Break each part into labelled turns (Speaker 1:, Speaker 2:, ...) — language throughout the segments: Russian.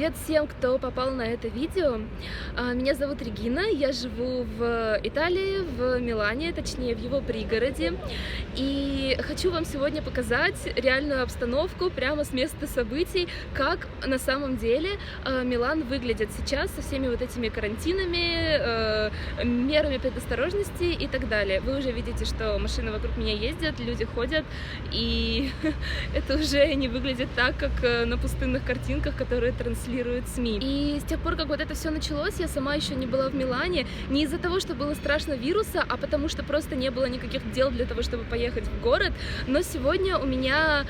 Speaker 1: Привет всем, кто попал на это видео. Меня зовут Регина, я живу в Италии, в Милане, точнее в его пригороде. И хочу вам сегодня показать реальную обстановку прямо с места событий, как на самом деле Милан выглядит сейчас со всеми вот этими карантинами, мерами предосторожности и так далее. Вы уже видите, что машины вокруг меня ездят, люди ходят, и это уже не выглядит так, как на пустынных картинках, которые транслируют СМИ. И с тех пор, как вот это все началось, я сама еще не была в Милане, не из-за того, что было страшно вируса, а потому что просто не было никаких дел для того, чтобы поехать в город. Но сегодня у меня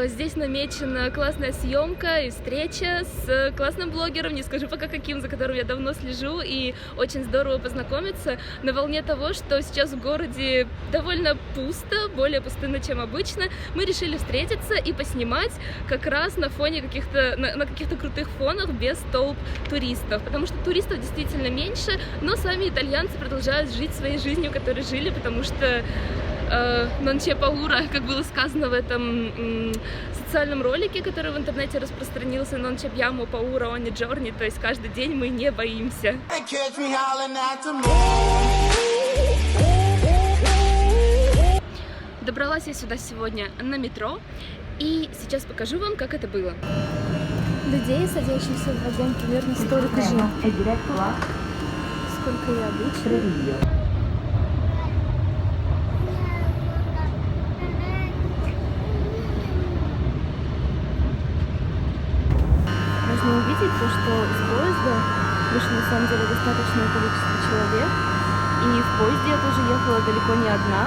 Speaker 1: здесь намечена классная съемка и встреча с классным блогером, не скажу пока каким, за которым я давно слежу, и очень здорово познакомиться на волне того, что сейчас в городе довольно пусто, более пустынно, чем обычно. Мы решили встретиться и поснимать как раз на фоне на каких-то крутых фонах без толп туристов, потому что туристов действительно меньше, но сами итальянцы продолжают жить своей жизнью, которой жили, потому что non c'è paura, как было сказано в этом социальном ролике, который в интернете распространился, non ci abbiamo paura ogni giorno, то есть каждый день мы не боимся. Добралась я сюда сегодня на метро, и сейчас покажу вам, как это было. Людей, садящихся в вагон, примерно столько же, сколько и обычно. Можно увидеть то, что из поезда вышло на самом деле достаточное количество человек, и в поезде я тоже ехала далеко не одна.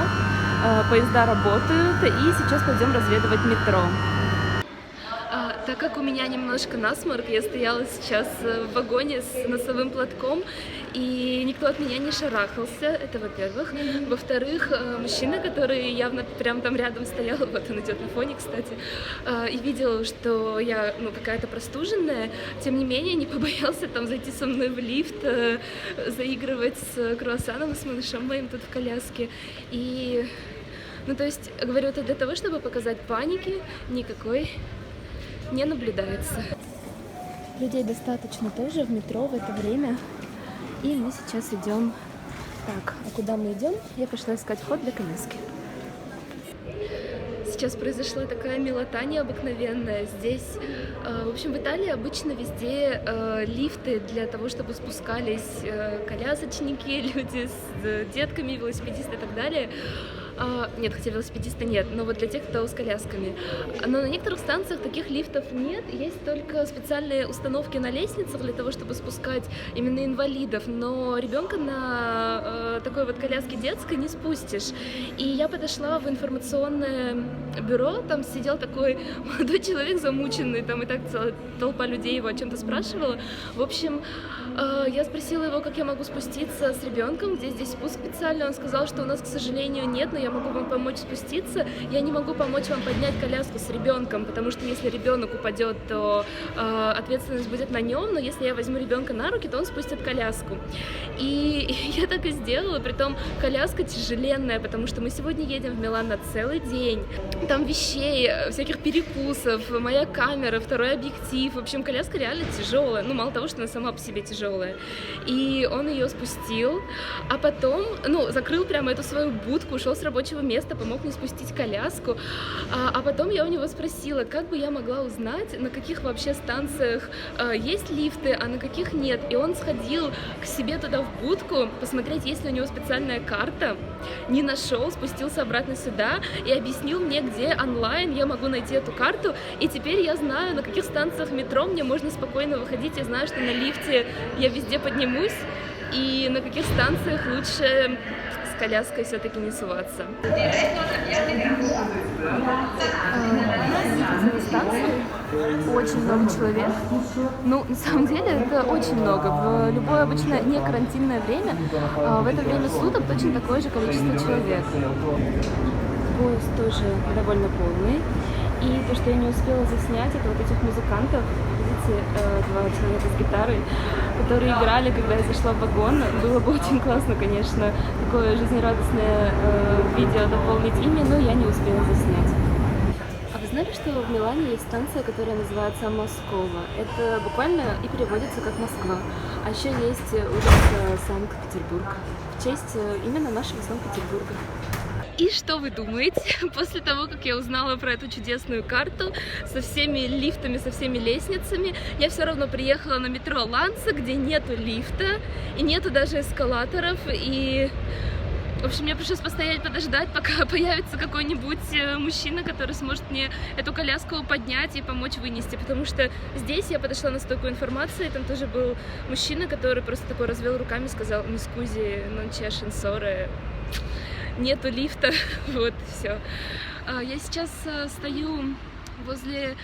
Speaker 1: Поезда работают, и сейчас пойдем разведывать метро. Так как у меня немножко насморк, я стояла сейчас в вагоне с носовым платком, и никто от меня не шарахался, это во-первых. Во-вторых, мужчина, который явно прям там рядом стоял, вот он идет на фоне, кстати, и видел, что я какая-то простуженная, тем не менее не побоялся там зайти со мной в лифт, заигрывать с круассаном, с малышом моим тут в коляске. И, то есть, говорю это для того, чтобы показать, паники никакой не наблюдается. Людей достаточно тоже в метро в это время, и мы сейчас идем. Так, а куда мы идем? Я пошла искать вход для коляски. Сейчас произошла такая милота необыкновенная. Здесь, в общем, в Италии обычно везде лифты для того, чтобы спускались колясочники, люди с детками, велосипедисты и так далее. Нет, хотя велосипедиста нет, но вот для тех, кто с колясками. Но на некоторых станциях таких лифтов нет, есть только специальные установки на лестницах для того, чтобы спускать именно инвалидов, но ребенка на такой вот коляске детской не спустишь. И я подошла в информационное бюро, там сидел такой молодой человек замученный, там и так целая толпа людей его о чем-то спрашивала. В общем, я спросила его, как я могу спуститься с ребенком, где здесь спуск специальный. Он сказал, что у нас, к сожалению, нет, но я могу вам помочь спуститься. Я не могу помочь вам поднять коляску с ребенком, потому что если ребенок упадет, то ответственность будет на нем, но если я возьму ребенка на руки, то он спустит коляску. И я так и сделала, притом коляска тяжеленная, потому что мы сегодня едем в Милан на целый день. Там вещей, всяких перекусов, моя камера, второй объектив. В общем, коляска реально тяжелая. Мало того, что она сама по себе тяжелая. И он ее спустил, а потом, закрыл прямо эту свою будку, ушел с рабочего места, помог мне спустить коляску. А потом я у него спросила, как бы я могла узнать, на каких вообще станциях есть лифты, а на каких нет. И он сходил к себе туда в будку, посмотреть, есть ли у него специальная карта. Не нашел, спустился обратно сюда и объяснил мне, где онлайн я могу найти эту карту. И теперь я знаю, на каких станциях метро мне можно спокойно выходить. Я знаю, что на лифте я везде поднимусь, и на каких станциях лучше с коляской все-таки не суваться. Очень много человек. На самом деле это очень много. В любое обычно не карантинное время, в это время суток точно такое же количество человек. Поезд тоже довольно полный. И то, что я не успела заснять, это вот этих музыкантов, видите, два человека с гитарой, которые играли, когда я зашла в вагон. Было бы очень классно, конечно, такое жизнерадостное видео дополнить ими, но я не успела заснять. Знали, что в Милане есть станция, которая называется Москова? Это буквально и переводится как Москва. А еще есть улица Санкт-Петербург в честь именно нашего Санкт-Петербурга. И что вы думаете? После того, как я узнала про эту чудесную карту со всеми лифтами, со всеми лестницами, я все равно приехала на метро Ланца, где нету лифта и нету даже эскалаторов. И, в общем, мне пришлось постоять, подождать, пока появится какой-нибудь мужчина, который сможет мне эту коляску поднять и помочь вынести. Потому что здесь я подошла на стойку информации, там тоже был мужчина, который просто такой развел руками, сказал: «Mi scusi, non c'è ascensore». Нету лифта, вот, все. Я сейчас стою возле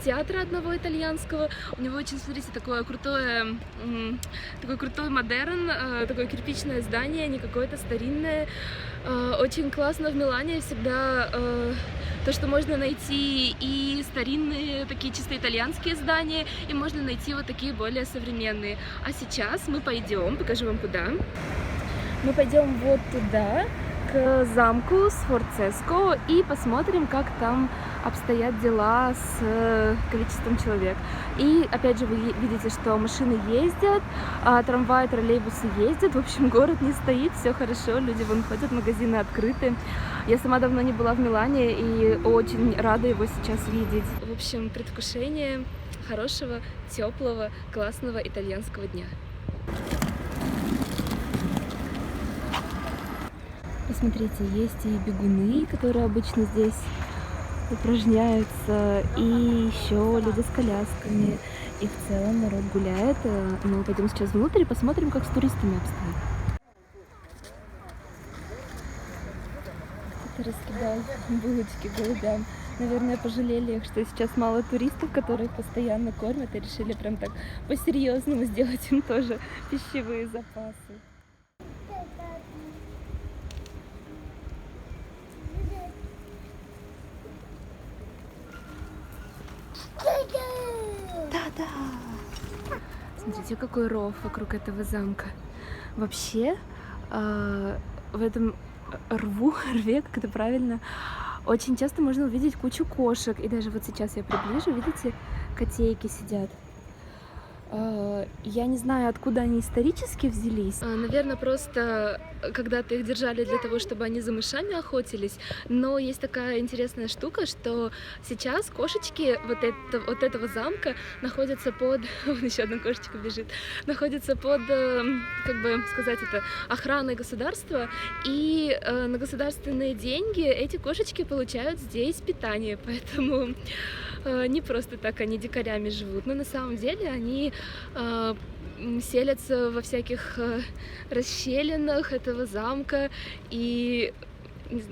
Speaker 1: театра одного итальянского. У него очень, смотрите, такой крутой модерн, такое кирпичное здание, не какое-то старинное. Очень классно в Милане всегда то, что можно найти и старинные, такие чисто итальянские здания, и можно найти вот такие более современные. А сейчас мы пойдем, покажу вам куда. Мы пойдем вот туда, к замку Сфорцеско, и посмотрим, как там обстоят дела с количеством человек. И опять же вы видите, что машины ездят, трамваи, троллейбусы ездят, в общем, город не стоит, все хорошо, люди вон ходят, магазины открыты. Я сама давно не была в Милане и очень рада его сейчас видеть. В общем, предвкушение хорошего, теплого, классного итальянского дня. Посмотрите, есть и бегуны, которые обычно здесь упражняются, и еще люди с колясками. И в целом народ гуляет. Мы пойдем сейчас внутрь и посмотрим, как с туристами обстоит. Кто-то раскидал булочки голубям. Наверное, пожалели их, что сейчас мало туристов, которые их постоянно кормят, и решили прям так по-серьезному сделать им тоже пищевые запасы. Да-да! Смотрите, какой ров вокруг этого замка. Вообще, в этом рве, как это правильно, очень часто можно увидеть кучу кошек. И даже вот сейчас я приближу, видите, котейки сидят. Я не знаю, откуда они исторически взялись. Наверное, просто когда-то их держали для того, чтобы они за мышами охотились. Но есть такая интересная штука, что сейчас кошечки вот этого замка находятся под... Вон еще одна кошечка бежит. Находятся под, как бы сказать это, охраной государства. И на государственные деньги эти кошечки получают здесь питание. Поэтому не просто так они дикарями живут. Но на самом деле они селятся во всяких расщелинах этого замка, и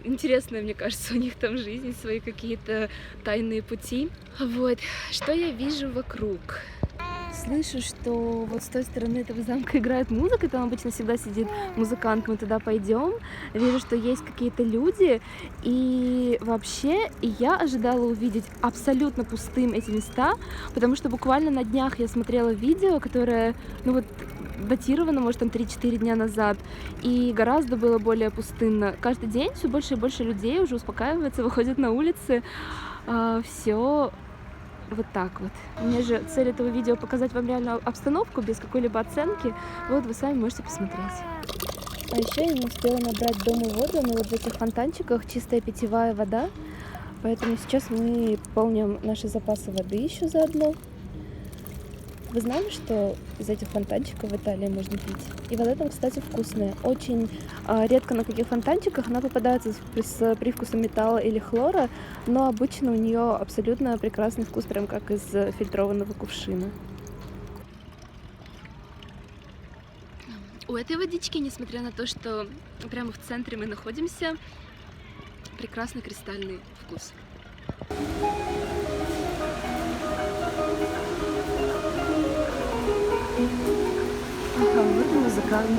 Speaker 1: интересная, мне кажется, у них там жизнь, свои какие-то тайные пути. Вот, что я вижу вокруг? Слышу, что вот с той стороны этого замка играет музыка, там обычно всегда сидит музыкант, мы туда пойдем. Вижу, что есть какие-то люди, и вообще я ожидала увидеть абсолютно пустым эти места, потому что буквально на днях я смотрела видео, которое, ну вот, датировано, может, там 3-4 дня назад, и гораздо было более пустынно. Каждый день все больше и больше людей уже успокаиваются, выходят на улицы, все вот так вот. У меня же цель этого видео показать вам реальную обстановку без какой-либо оценки. Вот вы сами можете посмотреть. А еще я не успела набрать дома воду, но вот в этих фонтанчиках чистая питьевая вода. Поэтому сейчас мы полним наши запасы воды еще заодно. Вы знали, что из этих фонтанчиков в Италии можно пить? И вода там, кстати, вкусная. Очень редко на каких фонтанчиках она попадается с привкусом металла или хлора, но обычно у нее абсолютно прекрасный вкус, прям как из фильтрованного кувшина. У этой водички, несмотря на то, что прямо в центре мы находимся, прекрасный кристальный вкус. Ага, вот и музыкант.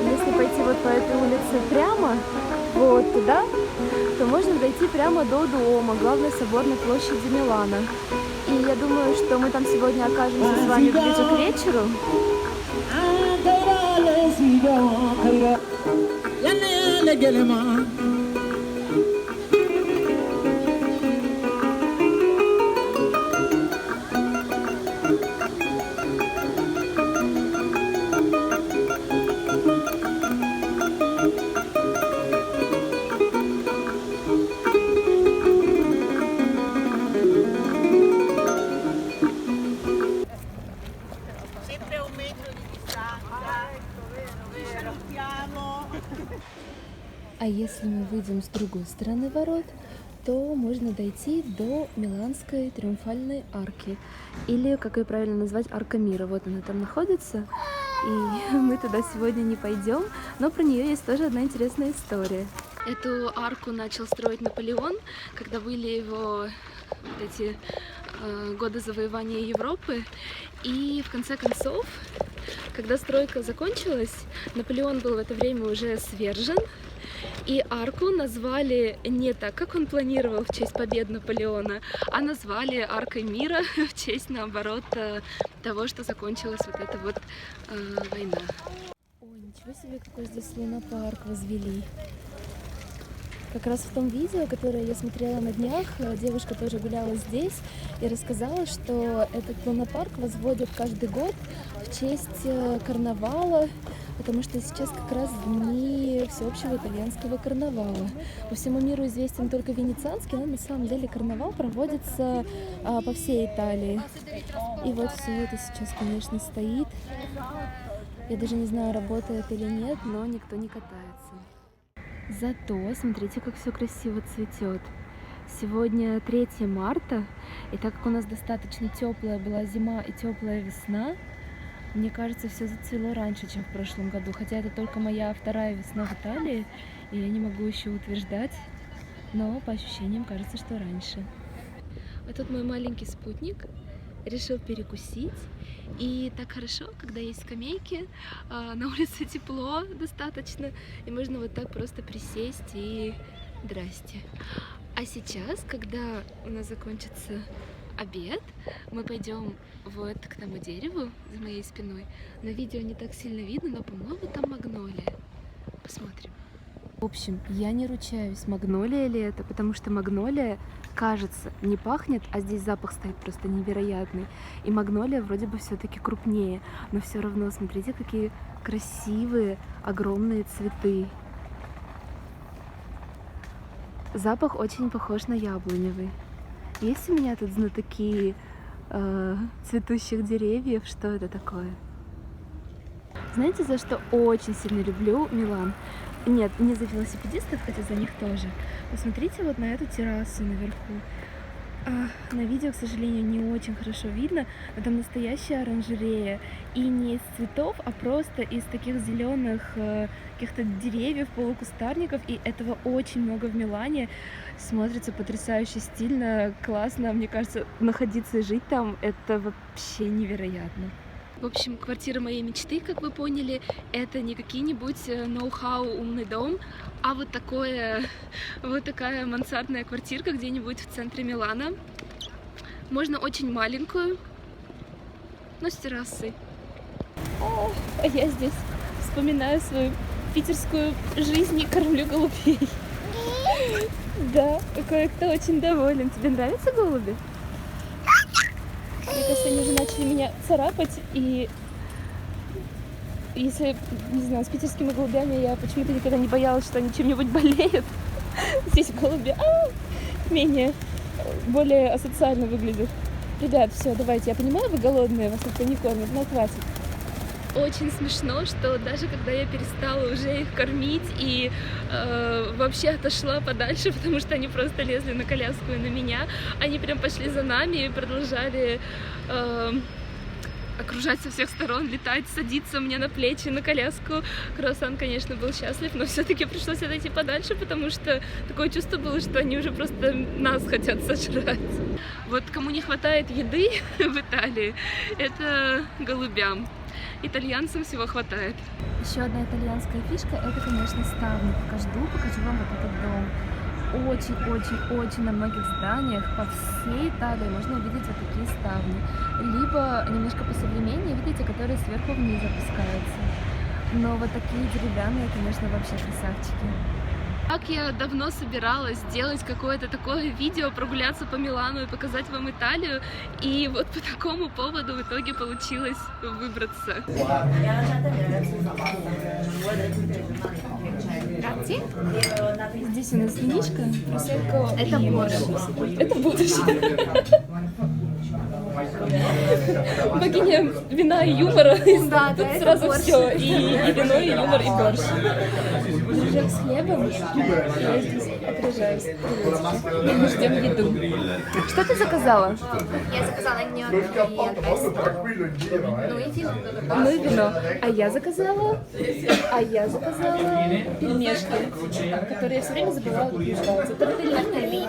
Speaker 1: Если пойти вот по этой улице прямо, вот туда, то можно дойти прямо до Дуомо, главной соборной площади Милана. И я думаю, что мы там сегодня окажемся с вами ближе к вечеру.
Speaker 2: gɛlɛma.
Speaker 1: А если мы выйдем с другой стороны ворот, то можно дойти до Миланской триумфальной арки. Или, как ее правильно назвать, Арка Мира. Вот она там находится. И мы туда сегодня не пойдем, но про нее есть тоже одна интересная история. Эту арку начал строить Наполеон, когда были его вот эти годы завоевания Европы. И в конце концов, когда стройка закончилась, Наполеон был в это время уже свержен. И арку назвали не так, как он планировал, в честь побед Наполеона, а назвали Аркой Мира в честь, наоборот, того, что закончилась вот эта вот война. Ой, ничего себе, какой здесь лунопарк возвели. Как раз в том видео, которое я смотрела на днях, девушка тоже гуляла здесь и рассказала, что этот лунопарк возводят каждый год в честь карнавала, потому что сейчас как раз дни всеобщего итальянского карнавала. По всему миру известен только венецианский, но на самом деле карнавал проводится по всей Италии. И вот все это сейчас, конечно, стоит. Я даже не знаю, работает или нет, но никто не катается. Зато смотрите, как все красиво цветет. Сегодня 3 марта, и так как у нас достаточно теплая была зима и теплая весна, мне кажется, все зацвело раньше, чем в прошлом году. Хотя это только моя вторая весна в Италии, и я не могу еще утверждать, но по ощущениям кажется, что раньше. А тут мой маленький спутник решил перекусить. И так хорошо, когда есть скамейки, на улице тепло достаточно, и можно вот так просто присесть и здрасте. А сейчас, когда у нас закончится обед, мы пойдем вот к тому дереву за моей спиной. На видео не так сильно видно, но, по-моему, там магнолия. Посмотрим. В общем, я не ручаюсь, магнолия ли это, потому что магнолия, кажется, не пахнет, а здесь запах стоит просто невероятный. И магнолия вроде бы все-таки крупнее, но все равно, смотрите, какие красивые, огромные цветы. Запах очень похож на яблоневый. Есть у меня тут знатоки цветущих деревьев? Что это такое? Знаете, за что очень сильно люблю Милан? Нет, не за велосипедистов, хотя за них тоже. Посмотрите вот на эту террасу наверху. На видео, к сожалению, не очень хорошо видно, но там настоящая оранжерея. И не из цветов, а просто из таких зеленых каких-то деревьев, полукустарников. И этого очень много в Милане. Смотрится потрясающе стильно, классно. Мне кажется, находиться и жить там — это вообще невероятно. В общем, квартира моей мечты, как вы поняли, это не какие-нибудь ноу-хау умный дом, а вот такая мансардная квартирка где-нибудь в центре Милана. Можно очень маленькую, но с террасой. А я здесь вспоминаю свою питерскую жизнь и кормлю голубей. Да, кое-кто очень доволен. Тебе нравятся голуби? Мне кажется, они уже начали меня царапать, и если, не знаю, с питерскими голубями я почему-то никогда не боялась, что они чем-нибудь болеют. Здесь голуби более асоциально выглядят. Ребят, все, давайте, я понимаю, вы голодные, вас никто не кормит, но хватит. Очень смешно, что даже когда я перестала уже их кормить и вообще отошла подальше, потому что они просто лезли на коляску и на меня, они прям пошли за нами и продолжали окружать со всех сторон, летать, садиться мне на плечи, на коляску. Круассан, конечно, был счастлив, но все-таки пришлось отойти подальше, потому что такое чувство было, что они уже просто нас хотят сожрать. Вот кому не хватает еды в Италии, это голубям. Итальянцам всего хватает. Еще одна итальянская фишка — это, конечно, ставни. Покажу вам вот этот дом. Очень-очень-очень на многих зданиях по всей Италии можно увидеть вот такие ставни. Либо немножко посовременнее, видите, которые сверху вниз опускаются. Но вот такие деревянные, конечно, вообще красавчики. Как я давно собиралась сделать какое-то такое видео, прогуляться по Милану и показать вам Италию, и вот по такому поводу в итоге получилось выбраться. Здесь у нас винишко, просекко. Это борщ. Это борщ. Богиня вина и юмора. Да, тут сразу все. И вино, и юмор, и борщ. Дружок с хлебом. Я здесь отряжаюсь. Мы ждем еду. Что ты заказала?
Speaker 2: Я заказала ньокки и ну и вино.
Speaker 1: Ну и вино. А я заказала пельмешки, которые я все время забывала, как называются. Тортеллини.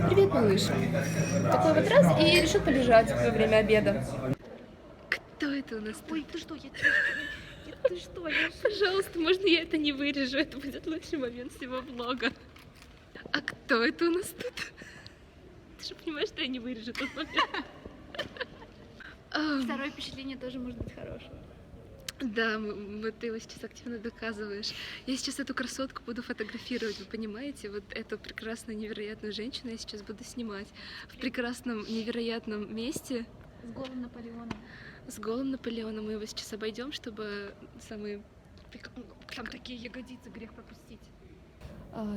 Speaker 1: Привет, малыш. Такой вот раз и решил полежать во время обеда. Кто это у нас?
Speaker 2: Ой, ты что, ты что?
Speaker 1: Пожалуйста, можно я это не вырежу? Это будет лучший момент всего влога. А кто это у нас тут? Ты же понимаешь, что я не вырежу тот момент.
Speaker 2: Второе впечатление тоже может быть хорошее.
Speaker 1: Да, вот ты его сейчас активно доказываешь. Я сейчас эту красотку буду фотографировать, вы понимаете? Вот эту прекрасную, невероятную женщину я сейчас буду снимать в прекрасном, невероятном месте.
Speaker 2: С голым Наполеоном.
Speaker 1: С голым Наполеоном. Мы его сейчас обойдем, чтобы самые...
Speaker 2: Там такие ягодицы, грех пропустить.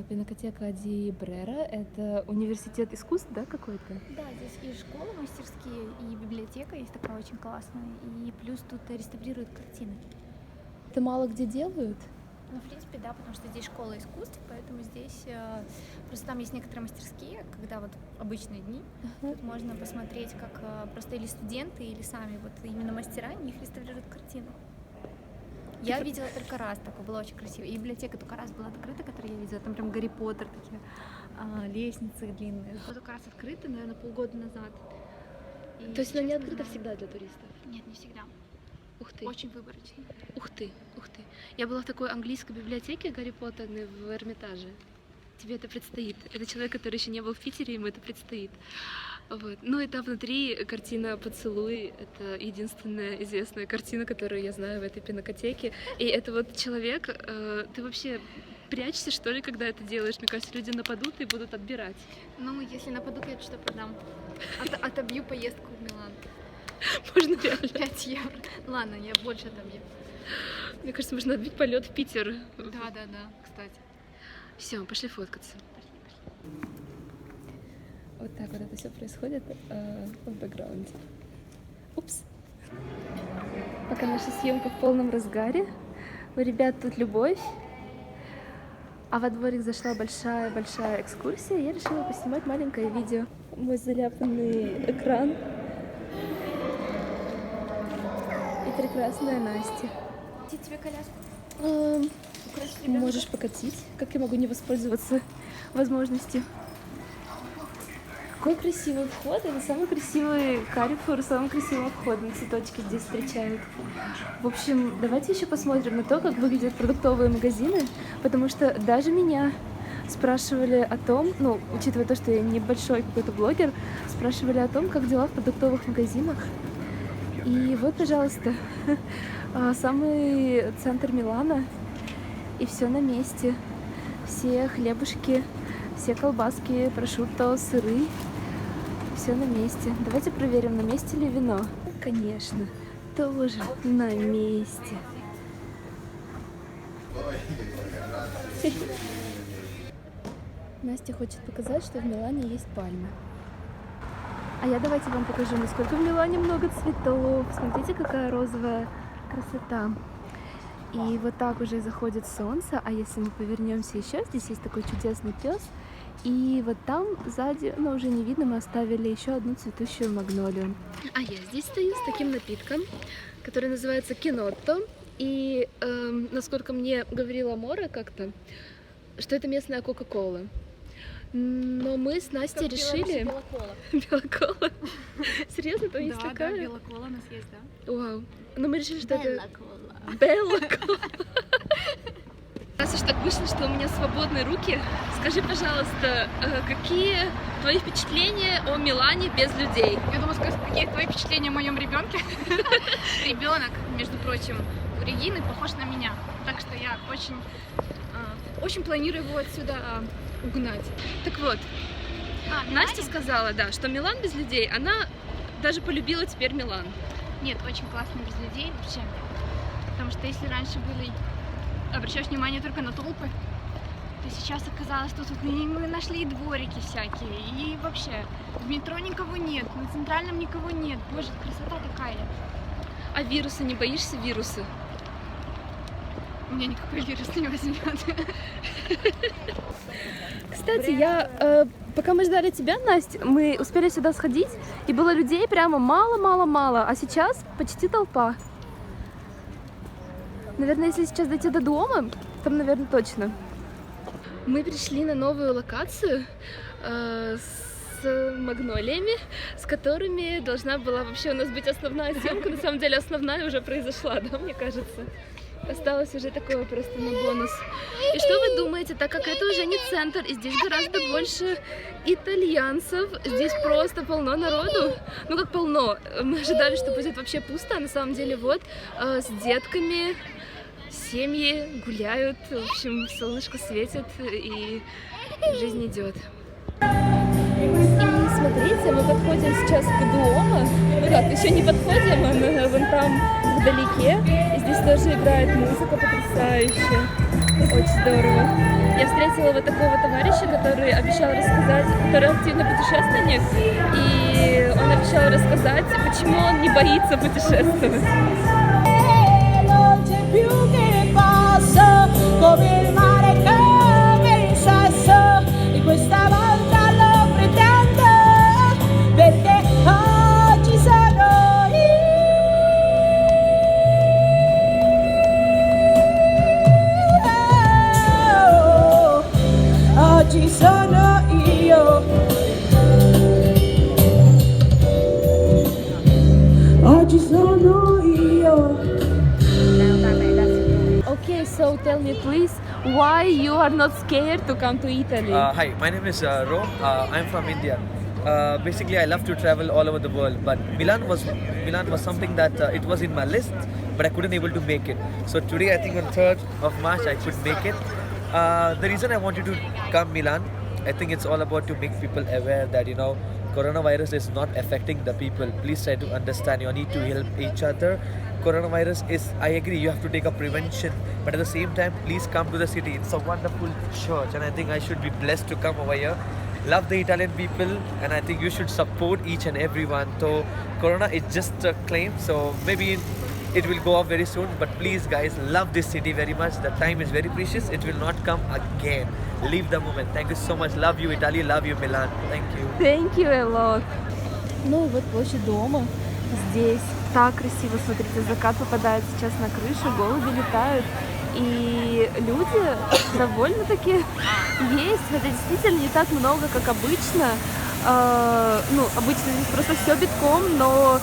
Speaker 1: Пинакотека Ди Брера — это университет искусств, да, какой-то?
Speaker 2: Да, здесь и школа, мастерские, и библиотека есть такая очень классная, и плюс тут реставрируют картины.
Speaker 1: Это мало где делают?
Speaker 2: Ну, в принципе, да, потому что здесь школа искусств, поэтому здесь просто там есть некоторые мастерские, когда вот обычные дни, тут можно посмотреть, как просто или студенты, или сами вот именно мастера, у них реставрируют картины. Я видела только раз, такое было очень красиво. И библиотека только раз была открыта, которую я видела. Там прям Гарри Поттер, такие лестницы длинные. Вот только раз открыта, наверное, полгода назад.
Speaker 1: То есть она не открыта всегда для туристов?
Speaker 2: Нет, не всегда.
Speaker 1: Ух ты.
Speaker 2: Очень выборочно.
Speaker 1: Ух ты, ух ты. Я была в такой английской библиотеке Гарри Поттера в Эрмитаже. Тебе это предстоит. Это человек, который еще не был в Питере, ему это предстоит. Вот. Ну и там внутри картина «Поцелуй». Это единственная известная картина, которую я знаю в этой пинакотеке. И это вот человек... ты вообще прячешься, что ли, когда это делаешь? Мне кажется, люди нападут и будут отбирать.
Speaker 2: Ну, если нападут, я что продам. Отобью поездку в Милан.
Speaker 1: Можно реально.
Speaker 2: 5 евро. Ладно, я больше отобью.
Speaker 1: Мне кажется, можно отбить полет в Питер.
Speaker 2: Да, кстати.
Speaker 1: Все, пошли фоткаться. Вот так вот это все происходит в бэкграунде. Упс. Пока наша съемка в полном разгаре. У ребят тут любовь. А во дворик зашла большая экскурсия. Я решила поснимать маленькое видео. Мой заляпанный экран. И прекрасная Настя.
Speaker 2: Катить тебе коляску?
Speaker 1: Можешь покатить. Как я могу не воспользоваться возможностью? Какой красивый вход. Это самый красивый Carrefour, самый красивый вход. На цветочки здесь встречают. В общем, давайте еще посмотрим на то, как выглядят продуктовые магазины, потому что даже меня спрашивали о том, ну, учитывая то, что я небольшой какой-то блогер, спрашивали о том, как дела в продуктовых магазинах. И вот, пожалуйста, самый центр Милана, и все на месте. Все хлебушки, все колбаски, прошутто, сыры. Все на месте. Давайте проверим, на месте ли вино. Конечно, тоже на месте. Настя хочет показать, что в Милане есть пальмы. А я давайте вам покажу, насколько в Милане много цветов. Смотрите, какая розовая красота. И вот так уже заходит солнце. А если мы повернемся еще, здесь есть такой чудесный пес. И вот там сзади, но уже не видно, мы оставили еще одну цветущую магнолию. А я здесь стою с таким напитком, который называется кинотто. И насколько мне говорила Мора как-то, что это местная Кока-Кола. Но мы с Настей решили... Белокола. Серьезно, там есть такая?
Speaker 2: Да, белокола у нас есть, да.
Speaker 1: Вау. Но мы решили, что это...
Speaker 2: Белокола.
Speaker 1: Раз уж так вышло, что у меня свободные руки, скажи, пожалуйста, какие твои впечатления о Милане без людей?
Speaker 2: Я думаю, сказать, какие твои впечатления о моем ребенке? Ребенок, между прочим, у Регины похож на меня. Так что я очень очень планирую его отсюда угнать.
Speaker 1: Так вот, Настя сказала, да, что Милан без людей, она даже полюбила теперь Милан.
Speaker 2: Нет, очень классно без людей вообще. Потому что если раньше обращаешь внимание только на толпы, то сейчас оказалось, что тут мы нашли и дворики всякие, и вообще в метро никого нет, на центральном никого нет. Боже, красота такая.
Speaker 1: А вирусы, не боишься вирусы?
Speaker 2: У меня никакой вирус не возьмет.
Speaker 1: Кстати, пока мы ждали тебя, Настя, мы успели сюда сходить, и было людей прямо мало-мало-мало, а сейчас почти толпа. Наверное, если сейчас дойти до дома, там, наверное, точно. Мы пришли на новую локацию с магнолиями, с которыми должна была вообще у нас быть основная съемка. На самом деле основная уже произошла, да, мне кажется. Осталось уже такое просто на бонус. И что вы думаете, так как это уже не центр, и здесь гораздо больше итальянцев, здесь просто полно народу. Ну как полно, мы ожидали, что будет вообще пусто, а на самом деле вот с детками семьи гуляют, в общем, солнышко светит и жизнь идет. И смотрите, мы подходим сейчас к Дуомо. Ну как, еще не подходим, мы вон там вдалеке. И здесь тоже играет музыка потрясающая. Очень здорово. Я встретила вот такого товарища, который обещал рассказать, который активный путешественник. И он обещал рассказать, почему он не боится путешествовать. Okay, so tell me please, why you are not scared to come to Italy?
Speaker 3: Hi, my name is Ro. I'm from India. Basically, I love to travel all over the world, but Milan was something that it was in my list, but I couldn't able to make it. So today, I think on 3rd of March, I could make it. The reason I wanted to come Milan, I think it's all about to make people aware that coronavirus is not affecting the people. Please try to understand. You need to help each other. Coronavirus is, I agree, you have to take a prevention, but at the same time, please come to the city. It's a wonderful church, and I think I should be blessed to come over here. Love the Italian people, and I think you should support each and everyone. So Corona is just a claim, so maybe it will go off very soon, but please guys, love this city very much. The time is very precious. It will not come again. Live the moment. Thank you so much. Love you Italy, love you Milan. Thank you.
Speaker 1: Thank you a lot. Ну и вот площадь Дома. Здесь так красиво, смотрите, закат попадает сейчас на крышу, голуби летают. И люди довольно-таки есть, хотя действительно не так много, как обычно. Обычно здесь просто все битком, но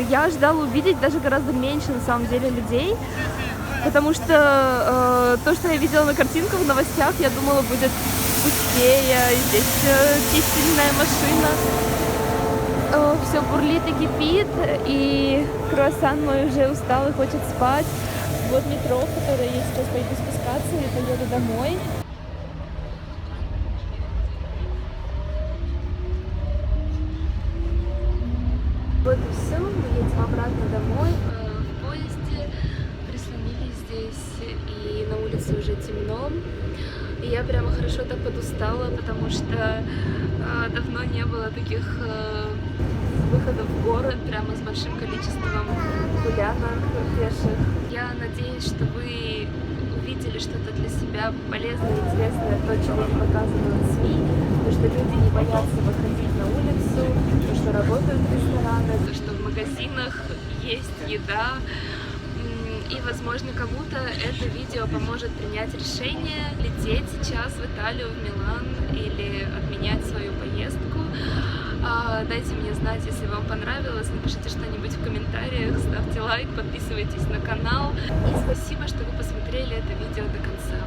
Speaker 1: я ожидала увидеть даже гораздо меньше, на самом деле, людей. Потому что то, что я видела на картинках, в новостях, я думала, будет пустее. Здесь чистильная машина. Все бурлит и кипит, и круассан мой уже устал и хочет спать. Вот метро, в которое я сейчас пойду спускаться и поеду домой. Вот и все, мы едем обратно домой. В поезде прислонились здесь, и на улице уже темно. И я прямо хорошо так подустала, потому что давно не было таких выходов в город, прямо с большим количеством гулянок пеших. Я надеюсь, что вы увидели что-то для себя полезное и интересное, то, чего не показывают СМИ, то, что люди не боятся выходить на улицу, то, что работают рестораны, то, что в магазинах есть еда. И, возможно, кому-то это видео поможет принять решение лететь сейчас в Италию, в Милан или отменять свою поездку. Дайте мне знать, если вам понравилось, напишите что-нибудь в комментариях, ставьте лайк, подписывайтесь на канал. И спасибо, что вы посмотрели это видео до конца.